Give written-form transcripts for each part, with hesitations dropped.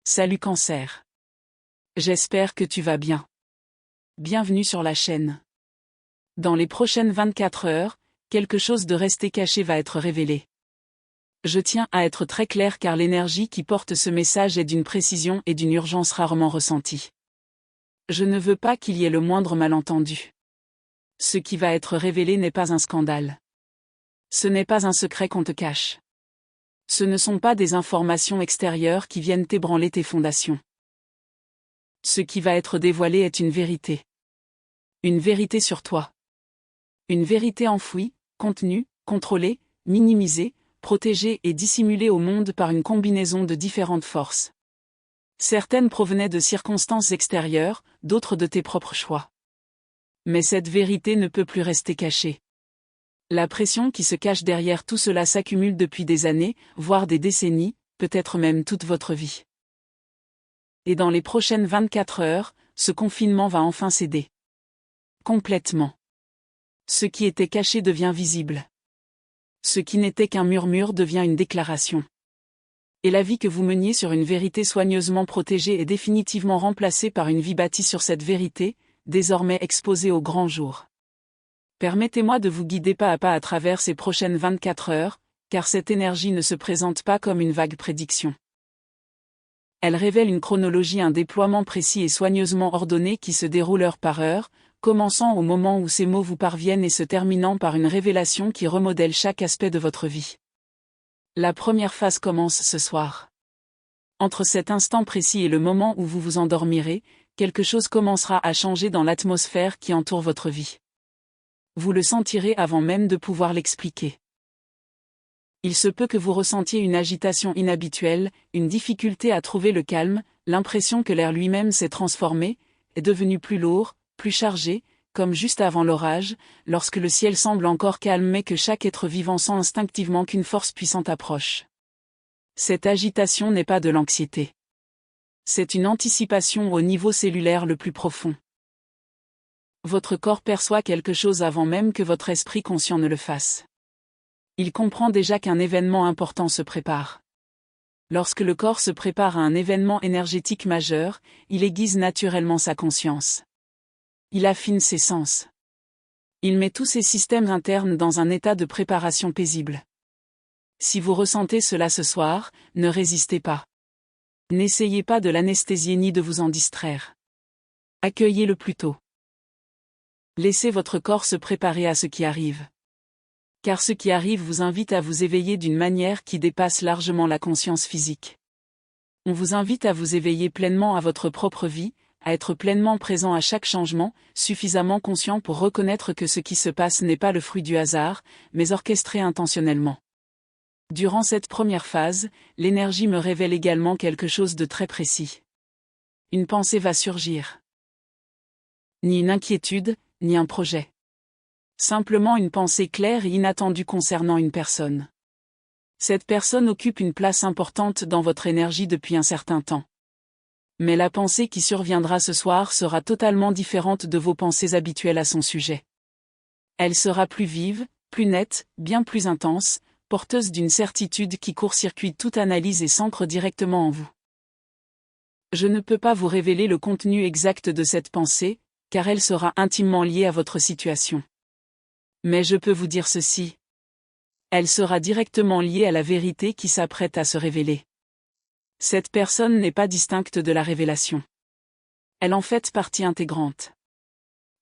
Salut Cancer. J'espère que tu vas bien. Bienvenue sur la chaîne. Dans les prochaines 24 heures, quelque chose de resté caché va être révélé. Je tiens à être très clair car l'énergie qui porte ce message est d'une précision et d'une urgence rarement ressentie. Je ne veux pas qu'il y ait le moindre malentendu. Ce qui va être révélé n'est pas un scandale. Ce n'est pas un secret qu'on te cache. Ce ne sont pas des informations extérieures qui viennent ébranler tes fondations. Ce qui va être dévoilé est une vérité. Une vérité sur toi. Une vérité enfouie, contenue, contrôlée, minimisée, protégée et dissimulée au monde par une combinaison de différentes forces. Certaines provenaient de circonstances extérieures, d'autres de tes propres choix. Mais cette vérité ne peut plus rester cachée. La pression qui se cache derrière tout cela s'accumule depuis des années, voire des décennies, peut-être même toute votre vie. Et dans les prochaines 24 heures, ce confinement va enfin céder. Complètement. Ce qui était caché devient visible. Ce qui n'était qu'un murmure devient une déclaration. Et la vie que vous meniez sur une vérité soigneusement protégée est définitivement remplacée par une vie bâtie sur cette vérité, désormais exposée au grand jour. Permettez-moi de vous guider pas à pas à travers ces prochaines 24 heures, car cette énergie ne se présente pas comme une vague prédiction. Elle révèle une chronologie, un déploiement précis et soigneusement ordonné qui se déroule heure par heure, commençant au moment où ces mots vous parviennent et se terminant par une révélation qui remodèle chaque aspect de votre vie. La première phase commence ce soir. Entre cet instant précis et le moment où vous vous endormirez, quelque chose commencera à changer dans l'atmosphère qui entoure votre vie. Vous le sentirez avant même de pouvoir l'expliquer. Il se peut que vous ressentiez une agitation inhabituelle, une difficulté à trouver le calme, l'impression que l'air lui-même s'est transformé, est devenu plus lourd, plus chargé, comme juste avant l'orage, lorsque le ciel semble encore calme mais que chaque être vivant sent instinctivement qu'une force puissante approche. Cette agitation n'est pas de l'anxiété. C'est une anticipation au niveau cellulaire le plus profond. Votre corps perçoit quelque chose avant même que votre esprit conscient ne le fasse. Il comprend déjà qu'un événement important se prépare. Lorsque le corps se prépare à un événement énergétique majeur, il aiguise naturellement sa conscience. Il affine ses sens. Il met tous ses systèmes internes dans un état de préparation paisible. Si vous ressentez cela ce soir, ne résistez pas. N'essayez pas de l'anesthésier ni de vous en distraire. Accueillez-le plutôt. Laissez votre corps se préparer à ce qui arrive. Car ce qui arrive vous invite à vous éveiller d'une manière qui dépasse largement la conscience physique. On vous invite à vous éveiller pleinement à votre propre vie, à être pleinement présent à chaque changement, suffisamment conscient pour reconnaître que ce qui se passe n'est pas le fruit du hasard, mais orchestré intentionnellement. Durant cette première phase, l'énergie me révèle également quelque chose de très précis. Une pensée va surgir. Ni une inquiétude, ni un projet. Simplement une pensée claire et inattendue concernant une personne. Cette personne occupe une place importante dans votre énergie depuis un certain temps. Mais la pensée qui surviendra ce soir sera totalement différente de vos pensées habituelles à son sujet. Elle sera plus vive, plus nette, bien plus intense, porteuse d'une certitude qui court-circuite toute analyse et s'ancre directement en vous. Je ne peux pas vous révéler le contenu exact de cette pensée, car elle sera intimement liée à votre situation. Mais je peux vous dire ceci. Elle sera directement liée à la vérité qui s'apprête à se révéler. Cette personne n'est pas distincte de la révélation. Elle en fait partie intégrante.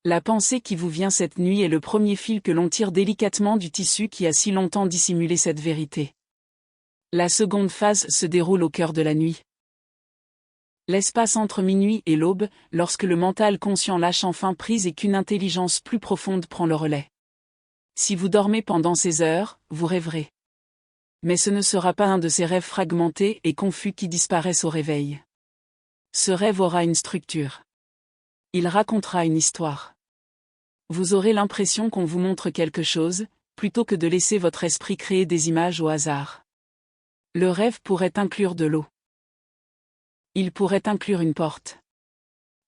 La pensée qui vous vient cette nuit est le premier fil que l'on tire délicatement du tissu qui a si longtemps dissimulé cette vérité. La seconde phase se déroule au cœur de la nuit. L'espace entre minuit et l'aube, lorsque le mental conscient lâche enfin prise et qu'une intelligence plus profonde prend le relais. Si vous dormez pendant ces heures, vous rêverez. Mais ce ne sera pas un de ces rêves fragmentés et confus qui disparaissent au réveil. Ce rêve aura une structure. Il racontera une histoire. Vous aurez l'impression qu'on vous montre quelque chose, plutôt que de laisser votre esprit créer des images au hasard. Le rêve pourrait inclure de l'eau. Il pourrait inclure une porte.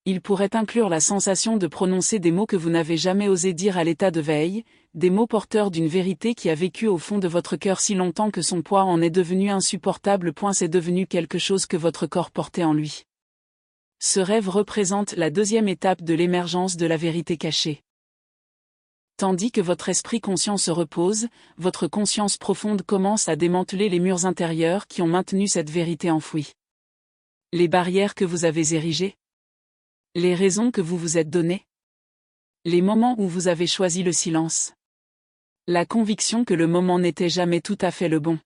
Il pourrait inclure la sensation de prononcer des mots que vous n'avez jamais osé dire à l'état de veille, des mots porteurs d'une vérité qui a vécu au fond de votre cœur si longtemps que son poids en est devenu insupportable. C'est devenu quelque chose que votre corps portait en lui. Ce rêve représente la deuxième étape de l'émergence de la vérité cachée. Tandis que votre esprit conscient se repose, votre conscience profonde commence à démanteler les murs intérieurs qui ont maintenu cette vérité enfouie. Les barrières que vous avez érigées. Les raisons que vous vous êtes données. Les moments où vous avez choisi le silence. La conviction que le moment n'était jamais tout à fait le bon.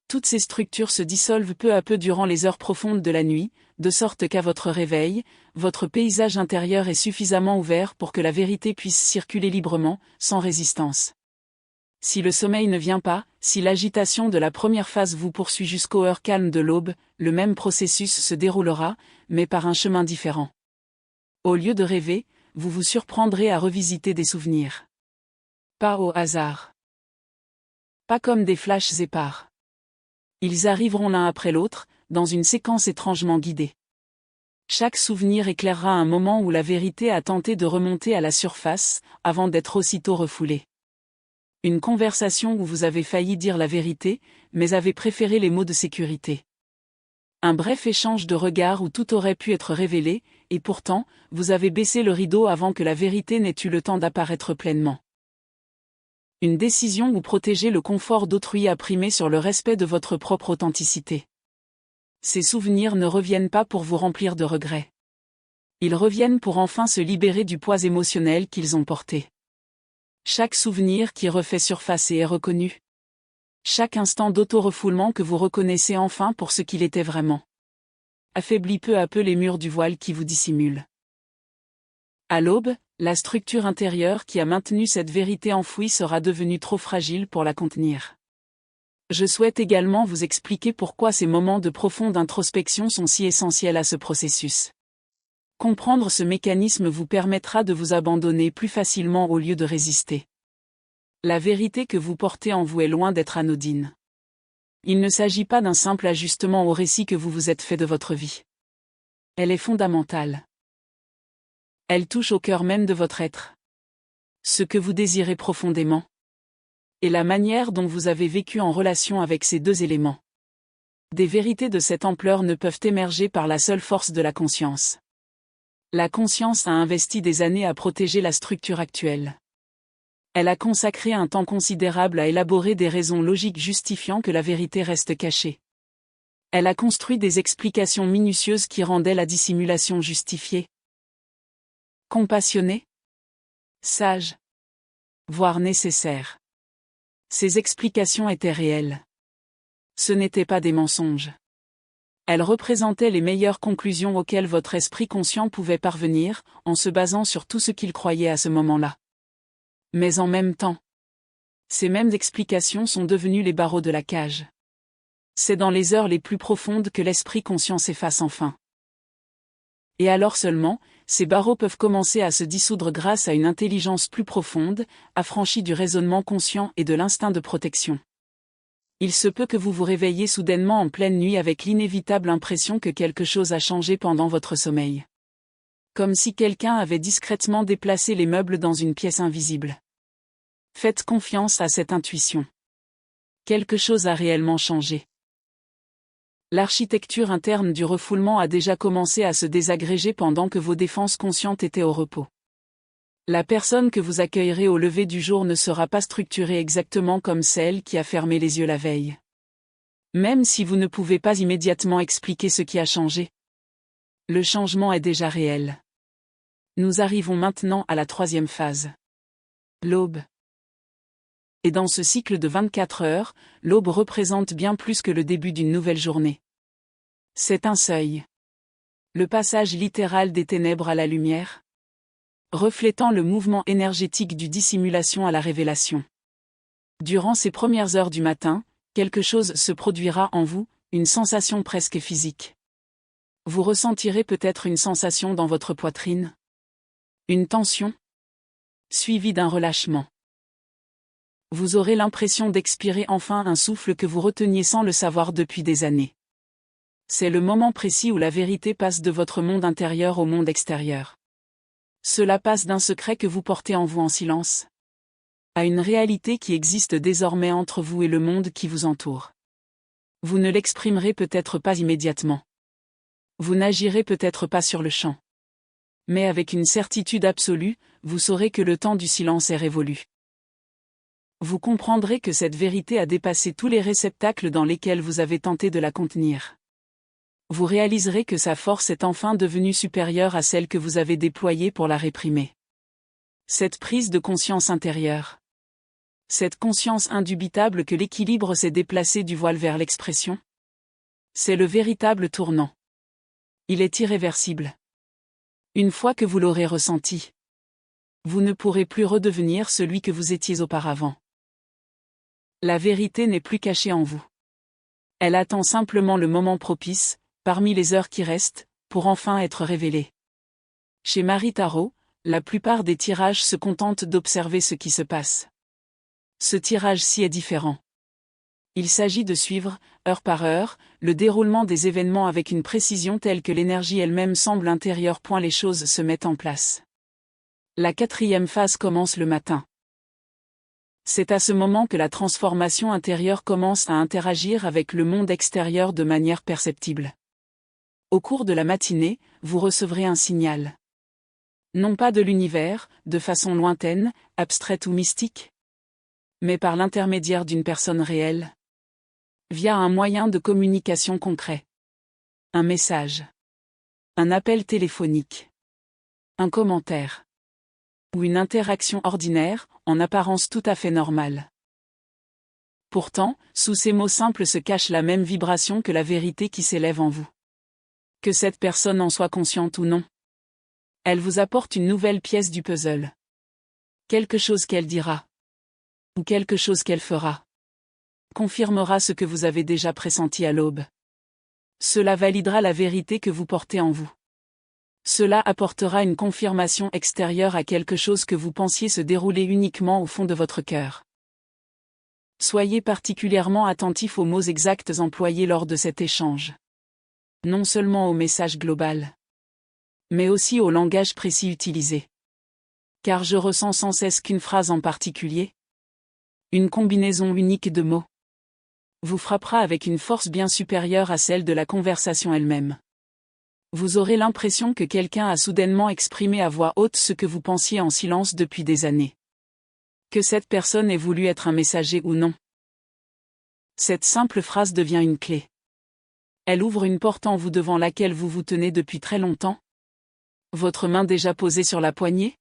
Toutes ces structures se dissolvent peu à peu durant les heures profondes de la nuit, de sorte qu'à votre réveil, votre paysage intérieur est suffisamment ouvert pour que la vérité puisse circuler librement, sans résistance. Si le sommeil ne vient pas, si l'agitation de la première phase vous poursuit jusqu'aux heures calmes de l'aube, le même processus se déroulera, mais par un chemin différent. Au lieu de rêver, vous vous surprendrez à revisiter des souvenirs. Pas au hasard. Pas comme des flashs épars. Ils arriveront l'un après l'autre, dans une séquence étrangement guidée. Chaque souvenir éclairera un moment où la vérité a tenté de remonter à la surface, avant d'être aussitôt refoulée. Une conversation où vous avez failli dire la vérité, mais avez préféré les mots de sécurité. Un bref échange de regards où tout aurait pu être révélé, et pourtant, vous avez baissé le rideau avant que la vérité n'ait eu le temps d'apparaître pleinement. Une décision où protéger le confort d'autrui a primé sur le respect de votre propre authenticité. Ces souvenirs ne reviennent pas pour vous remplir de regrets. Ils reviennent pour enfin se libérer du poids émotionnel qu'ils ont porté. Chaque souvenir qui refait surface et est reconnu. Chaque instant d'auto-refoulement que vous reconnaissez enfin pour ce qu'il était vraiment. Affaiblit peu à peu les murs du voile qui vous dissimulent. À l'aube, la structure intérieure qui a maintenu cette vérité enfouie sera devenue trop fragile pour la contenir. Je souhaite également vous expliquer pourquoi ces moments de profonde introspection sont si essentiels à ce processus. Comprendre ce mécanisme vous permettra de vous abandonner plus facilement au lieu de résister. La vérité que vous portez en vous est loin d'être anodine. Il ne s'agit pas d'un simple ajustement au récit que vous vous êtes fait de votre vie. Elle est fondamentale. Elle touche au cœur même de votre être. Ce que vous désirez profondément. Et la manière dont vous avez vécu en relation avec ces deux éléments. Des vérités de cette ampleur ne peuvent émerger par la seule force de la conscience. La conscience a investi des années à protéger la structure actuelle. Elle a consacré un temps considérable à élaborer des raisons logiques justifiant que la vérité reste cachée. Elle a construit des explications minutieuses qui rendaient la dissimulation justifiée. Compassionnée, sage, voire nécessaire. Ces explications étaient réelles. Ce n'étaient pas des mensonges. Elles représentaient les meilleures conclusions auxquelles votre esprit conscient pouvait parvenir, en se basant sur tout ce qu'il croyait à ce moment-là. Mais en même temps, ces mêmes explications sont devenues les barreaux de la cage. C'est dans les heures les plus profondes que l'esprit conscient s'efface enfin. Et alors seulement, ces barreaux peuvent commencer à se dissoudre grâce à une intelligence plus profonde, affranchie du raisonnement conscient et de l'instinct de protection. Il se peut que vous vous réveilliez soudainement en pleine nuit avec l'inévitable impression que quelque chose a changé pendant votre sommeil. Comme si quelqu'un avait discrètement déplacé les meubles dans une pièce invisible. Faites confiance à cette intuition. Quelque chose a réellement changé. L'architecture interne du refoulement a déjà commencé à se désagréger pendant que vos défenses conscientes étaient au repos. La personne que vous accueillerez au lever du jour ne sera pas structurée exactement comme celle qui a fermé les yeux la veille. Même si vous ne pouvez pas immédiatement expliquer ce qui a changé. Le changement est déjà réel. Nous arrivons maintenant à la troisième phase. L'aube. Et dans ce cycle de 24 heures, l'aube représente bien plus que le début d'une nouvelle journée. C'est un seuil. Le passage littéral des ténèbres à la lumière. Reflétant le mouvement énergétique du dissimulation à la révélation. Durant ces premières heures du matin, quelque chose se produira en vous, une sensation presque physique. Vous ressentirez peut-être une sensation dans votre poitrine. Une tension. Suivie d'un relâchement. Vous aurez l'impression d'expirer enfin un souffle que vous reteniez sans le savoir depuis des années. C'est le moment précis où la vérité passe de votre monde intérieur au monde extérieur. Cela passe d'un secret que vous portez en vous en silence à une réalité qui existe désormais entre vous et le monde qui vous entoure. Vous ne l'exprimerez peut-être pas immédiatement. Vous n'agirez peut-être pas sur le champ. Mais avec une certitude absolue, vous saurez que le temps du silence est révolu. Vous comprendrez que cette vérité a dépassé tous les réceptacles dans lesquels vous avez tenté de la contenir. Vous réaliserez que sa force est enfin devenue supérieure à celle que vous avez déployée pour la réprimer. Cette prise de conscience intérieure. Cette conscience indubitable que l'équilibre s'est déplacé du voile vers l'expression. C'est le véritable tournant. Il est irréversible. Une fois que vous l'aurez ressenti, vous ne pourrez plus redevenir celui que vous étiez auparavant. La vérité n'est plus cachée en vous. Elle attend simplement le moment propice, parmi les heures qui restent, pour enfin être révélée. Chez Marie Tarot, la plupart des tirages se contentent d'observer ce qui se passe. Ce tirage-ci est différent. Il s'agit de suivre, heure par heure, le déroulement des événements avec une précision telle que l'énergie elle-même semble intérieure. Les choses se mettent en place. La 4e phase commence le matin. C'est à ce moment que la transformation intérieure commence à interagir avec le monde extérieur de manière perceptible. Au cours de la matinée, vous recevrez un signal. Non pas de l'univers, de façon lointaine, abstraite ou mystique, mais par l'intermédiaire d'une personne réelle. Via un moyen de communication concret. Un message. Un appel téléphonique. Un commentaire. Ou une interaction ordinaire, en apparence tout à fait normale. Pourtant, sous ces mots simples se cache la même vibration que la vérité qui s'élève en vous. Que cette personne en soit consciente ou non. Elle vous apporte une nouvelle pièce du puzzle. Quelque chose qu'elle dira. Ou quelque chose qu'elle fera. Confirmera ce que vous avez déjà pressenti à l'aube. Cela validera la vérité que vous portez en vous. Cela apportera une confirmation extérieure à quelque chose que vous pensiez se dérouler uniquement au fond de votre cœur. Soyez particulièrement attentif aux mots exacts employés lors de cet échange. Non seulement au message global, mais aussi au langage précis utilisé. Car je ressens sans cesse qu'une phrase en particulier, une combinaison unique de mots, vous frappera avec une force bien supérieure à celle de la conversation elle-même. Vous aurez l'impression que quelqu'un a soudainement exprimé à voix haute ce que vous pensiez en silence depuis des années. Que cette personne ait voulu être un messager ou non. Cette simple phrase devient une clé. Elle ouvre une porte en vous devant laquelle vous vous tenez depuis très longtemps. Votre main déjà posée sur la poignée,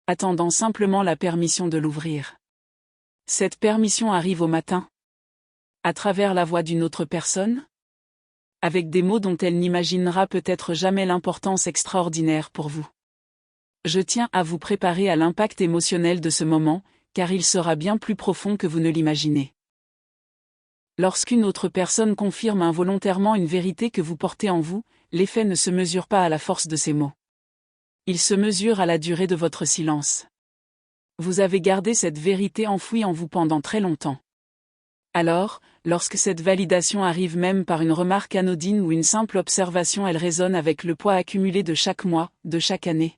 attendant simplement la permission de l'ouvrir. Cette permission arrive au matin. À travers la voix d'une autre personne. Avec des mots dont elle n'imaginera peut-être jamais l'importance extraordinaire pour vous. Je tiens à vous préparer à l'impact émotionnel de ce moment, car il sera bien plus profond que vous ne l'imaginez. Lorsqu'une autre personne confirme involontairement une vérité que vous portez en vous, l'effet ne se mesure pas à la force de ces mots. Il se mesure à la durée de votre silence. Vous avez gardé cette vérité enfouie en vous pendant très longtemps. Alors, lorsque cette validation arrive même par une remarque anodine ou une simple observation, elle résonne avec le poids accumulé de chaque mois, de chaque année,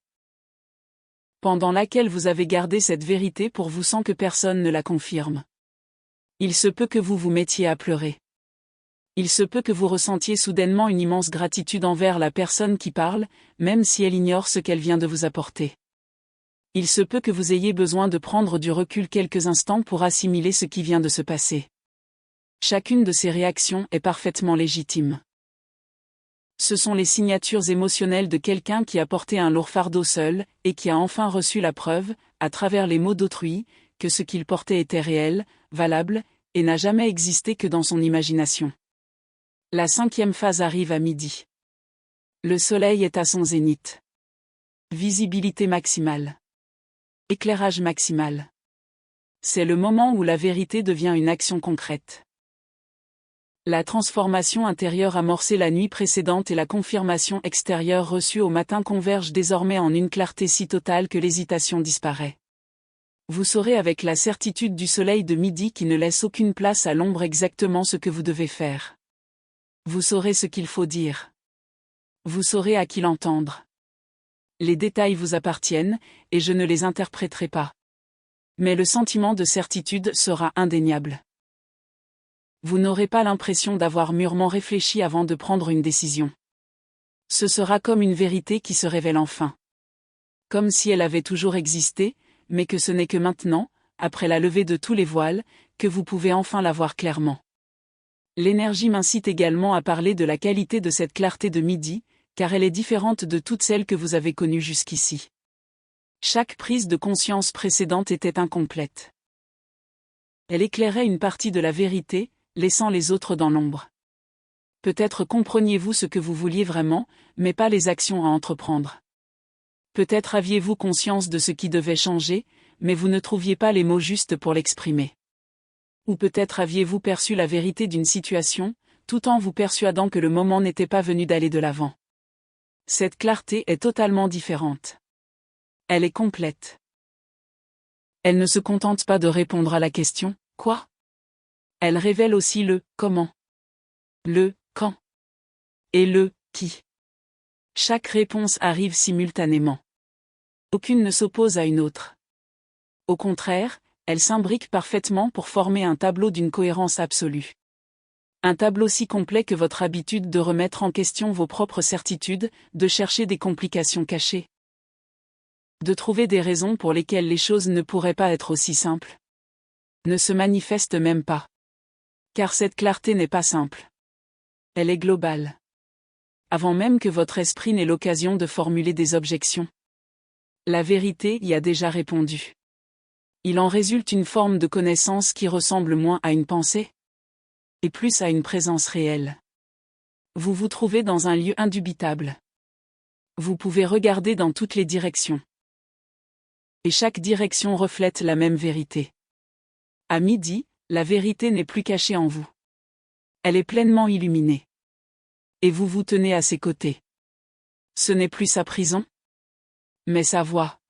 pendant laquelle vous avez gardé cette vérité pour vous sans que personne ne la confirme. Il se peut que vous vous mettiez à pleurer. Il se peut que vous ressentiez soudainement une immense gratitude envers la personne qui parle, même si elle ignore ce qu'elle vient de vous apporter. Il se peut que vous ayez besoin de prendre du recul quelques instants pour assimiler ce qui vient de se passer. Chacune de ces réactions est parfaitement légitime. Ce sont les signatures émotionnelles de quelqu'un qui a porté un lourd fardeau seul, et qui a enfin reçu la preuve, à travers les mots d'autrui, que ce qu'il portait était réel, valable, et n'a jamais existé que dans son imagination. La 5e phase arrive à midi. Le soleil est à son zénith. Visibilité maximale. Éclairage maximal. C'est le moment où la vérité devient une action concrète. La transformation intérieure amorcée la nuit précédente et la confirmation extérieure reçue au matin convergent désormais en une clarté si totale que l'hésitation disparaît. Vous saurez avec la certitude du soleil de midi qui ne laisse aucune place à l'ombre exactement ce que vous devez faire. Vous saurez ce qu'il faut dire. Vous saurez à qui l'entendre. Les détails vous appartiennent, et je ne les interpréterai pas. Mais le sentiment de certitude sera indéniable. Vous n'aurez pas l'impression d'avoir mûrement réfléchi avant de prendre une décision. Ce sera comme une vérité qui se révèle enfin. Comme si elle avait toujours existé, mais que ce n'est que maintenant, après la levée de tous les voiles, que vous pouvez enfin la voir clairement. L'énergie m'incite également à parler de la qualité de cette clarté de midi, car elle est différente de toutes celles que vous avez connues jusqu'ici. Chaque prise de conscience précédente était incomplète. Elle éclairait une partie de la vérité, laissant les autres dans l'ombre. Peut-être compreniez-vous ce que vous vouliez vraiment, mais pas les actions à entreprendre. Peut-être aviez-vous conscience de ce qui devait changer, mais vous ne trouviez pas les mots justes pour l'exprimer. Ou peut-être aviez-vous perçu la vérité d'une situation, tout en vous persuadant que le moment n'était pas venu d'aller de l'avant. Cette clarté est totalement différente. Elle est complète. Elle ne se contente pas de répondre à la question « Quoi ?». Elle révèle aussi le « comment », le « quand » et le « qui ». Chaque réponse arrive simultanément. Aucune ne s'oppose à une autre. Au contraire, elles s'imbriquent parfaitement pour former un tableau d'une cohérence absolue. Un tableau si complet que votre habitude de remettre en question vos propres certitudes, de chercher des complications cachées, de trouver des raisons pour lesquelles les choses ne pourraient pas être aussi simples, ne se manifeste même pas. Car cette clarté n'est pas simple. Elle est globale. Avant même que votre esprit n'ait l'occasion de formuler des objections. La vérité y a déjà répondu. Il en résulte une forme de connaissance qui ressemble moins à une pensée, et plus à une présence réelle. Vous vous trouvez dans un lieu indubitable. Vous pouvez regarder dans toutes les directions. Et chaque direction reflète la même vérité. À midi, la vérité n'est plus cachée en vous. Elle est pleinement illuminée. Et vous vous tenez à ses côtés. Ce n'est plus sa prison, mais sa voix.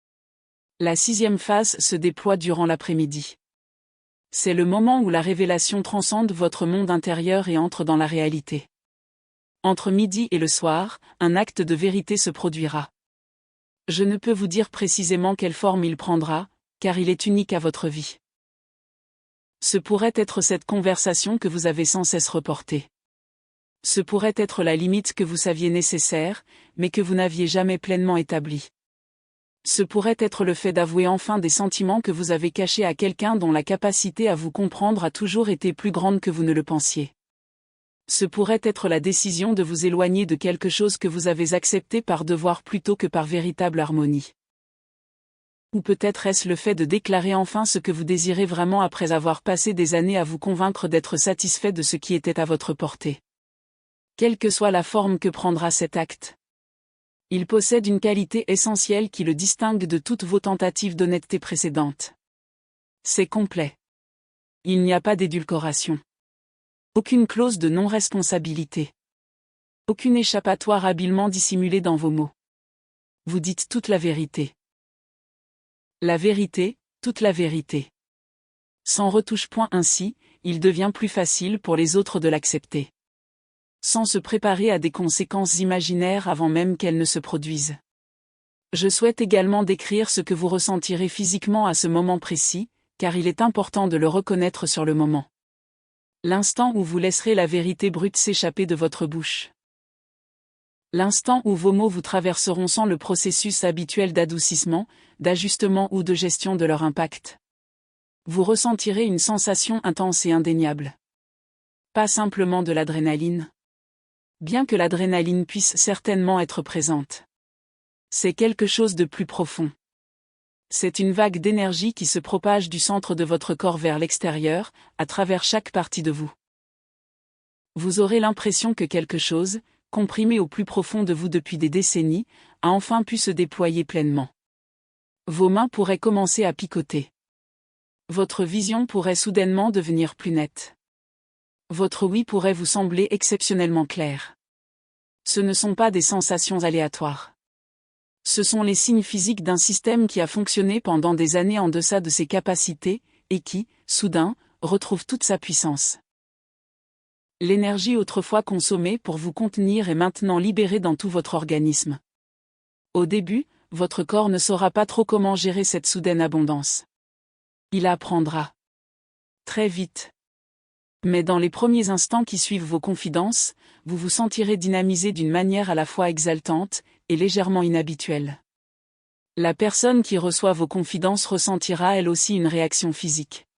La 6e phase se déploie durant l'après-midi. C'est le moment où la révélation transcende votre monde intérieur et entre dans la réalité. Entre midi et le soir, un acte de vérité se produira. Je ne peux vous dire précisément quelle forme il prendra, car il est unique à votre vie. Ce pourrait être cette conversation que vous avez sans cesse reportée. Ce pourrait être la limite que vous saviez nécessaire, mais que vous n'aviez jamais pleinement établie. Ce pourrait être le fait d'avouer enfin des sentiments que vous avez cachés à quelqu'un dont la capacité à vous comprendre a toujours été plus grande que vous ne le pensiez. Ce pourrait être la décision de vous éloigner de quelque chose que vous avez accepté par devoir plutôt que par véritable harmonie. Ou peut-être est-ce le fait de déclarer enfin ce que vous désirez vraiment après avoir passé des années à vous convaincre d'être satisfait de ce qui était à votre portée. Quelle que soit la forme que prendra cet acte, il possède une qualité essentielle qui le distingue de toutes vos tentatives d'honnêteté précédentes. C'est complet. Il n'y a pas d'édulcoration. Aucune clause de non-responsabilité. Aucune échappatoire habilement dissimulée dans vos mots. Vous dites toute la vérité. La vérité, toute la vérité. Sans retouche point ainsi, il devient plus facile pour les autres de l'accepter. Sans se préparer à des conséquences imaginaires avant même qu'elles ne se produisent. Je souhaite également décrire ce que vous ressentirez physiquement à ce moment précis, car il est important de le reconnaître sur le moment. L'instant où vous laisserez la vérité brute s'échapper de votre bouche. L'instant où vos mots vous traverseront sans le processus habituel d'adoucissement, d'ajustement ou de gestion de leur impact. Vous ressentirez une sensation intense et indéniable. Pas simplement de l'adrénaline. Bien que l'adrénaline puisse certainement être présente. C'est quelque chose de plus profond. C'est une vague d'énergie qui se propage du centre de votre corps vers l'extérieur, à travers chaque partie de vous. Vous aurez l'impression que quelque chose, comprimé au plus profond de vous depuis des décennies, a enfin pu se déployer pleinement. Vos mains pourraient commencer à picoter. Votre vision pourrait soudainement devenir plus nette. Votre oui pourrait vous sembler exceptionnellement clair. Ce ne sont pas des sensations aléatoires. Ce sont les signes physiques d'un système qui a fonctionné pendant des années en deçà de ses capacités, et qui, soudain, retrouve toute sa puissance. L'énergie autrefois consommée pour vous contenir est maintenant libérée dans tout votre organisme. Au début, votre corps ne saura pas trop comment gérer cette soudaine abondance. Il apprendra. Très vite. Mais dans les premiers instants qui suivent vos confidences, vous vous sentirez dynamisé d'une manière à la fois exaltante et légèrement inhabituelle. La personne qui reçoit vos confidences ressentira elle aussi une réaction physique.